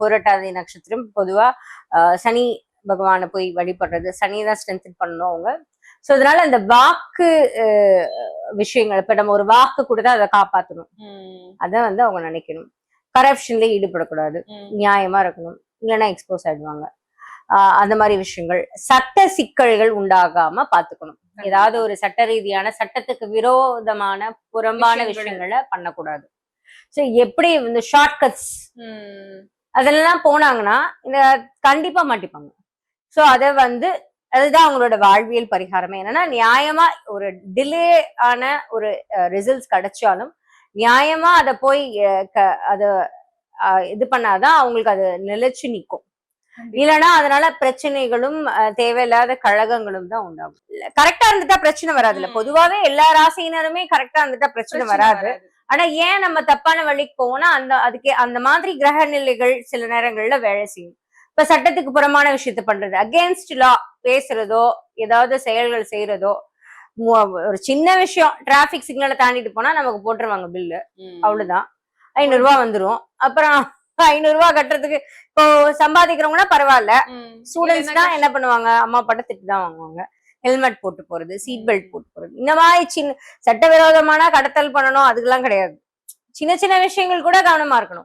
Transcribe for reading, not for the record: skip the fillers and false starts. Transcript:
புரட்டாதி நட்சத்திரம் பொதுவா சனி பகவானை போய் வழிபடுறது, சனிதான் ஸ்ட்ரென்தன் பண்ணணும் அவங்க. ஸோ அதனால அந்த வாக்கு விஷயங்கள், இப்ப நம்ம ஒரு வாக்கு கொடுத்தா அதை காப்பாற்றணும், அதை வந்து அவங்க நினைக்கணும். கரப்ஷன்ல ஈடுபடக்கூடாது, நியாயமா இருக்கணும், இல்லைன்னா எக்ஸ்போஸ் ஆயிடுவாங்க. அந்த மாதிரி விஷயங்கள். சட்ட சிக்கல்கள் உண்டாகாம பாத்துக்கணும். ஏதாவது ஒரு சட்ட ரீதியான சட்டத்துக்கு விரோதமான புறம்பான விஷயங்களை பண்ணக்கூடாது. ஸோ எப்படி இந்த ஷார்ட்கட்ஸ் அதெல்லாம் போனாங்கன்னா இந்த கண்டிப்பா மாட்டிப்பாங்க. ஸோ அதை வந்து அதுதான் அவங்களோட வாழ்வியல் பரிகாரமே. என்னன்னா நியாயமா ஒரு டிலே ஆன ஒரு ரிசல்ட்ஸ் கிடைச்சாலும் நியாயமா அதை போய் அதை இது பண்ணாதான் அவங்களுக்கு அது நிலைச்சு நிற்கும். இல்லைன்னா அதனால பிரச்சனைகளும் தேவையில்லாத கழகங்களும் தான் உண்டாகும். கரெக்டா இருந்துட்டா பிரச்சனை வராதுல்ல. பொதுவாவே எல்லா ராசியினருமே கரெக்டா இருந்துட்டா பிரச்சனை வராது. ஆனா ஏன் நம்ம தப்பான வழிக்கு போவோம்னா அதுக்கு அந்த மாதிரி கிரக நிலைகள் சில நேரங்கள்ல வேலை செய்யும். இப்ப சட்டத்துக்கு புறமான விஷயத்த பண்றது, அகேன்ஸ்ட் லா பேசுறதோ, ஏதாவது செயல்கள் செய்யறதோ, ஒரு சின்ன விஷயம் டிராபிக் சிக்னலை தாண்டிட்டு போனா நமக்கு போட்டுருவாங்க பில்லு, அவ்வளவுதான், 500 ரூபாய் வந்துரும். அப்புறம் 500 ரூபாய் கட்டுறதுக்கு இப்போ சம்பாதிக்கிறவங்கன்னா பரவாயில்ல, ஸ்டூடெண்ட்ஸ்னா என்ன பண்ணுவாங்க, அம்மா அப்பாட்ட திட்டு தான் வாங்குவாங்க. ஹெல்மெட் போட்டு போறது, சீட் பெல்ட் போட்டு போறது, இந்த மாதிரி சின்ன சட்டவிரோதமான கடத்தல் பண்ணணும் அதுக்கெல்லாம் கிடையாது. சின்ன சின்ன விஷயங்கள் கூட கவனமா இருக்கணும்.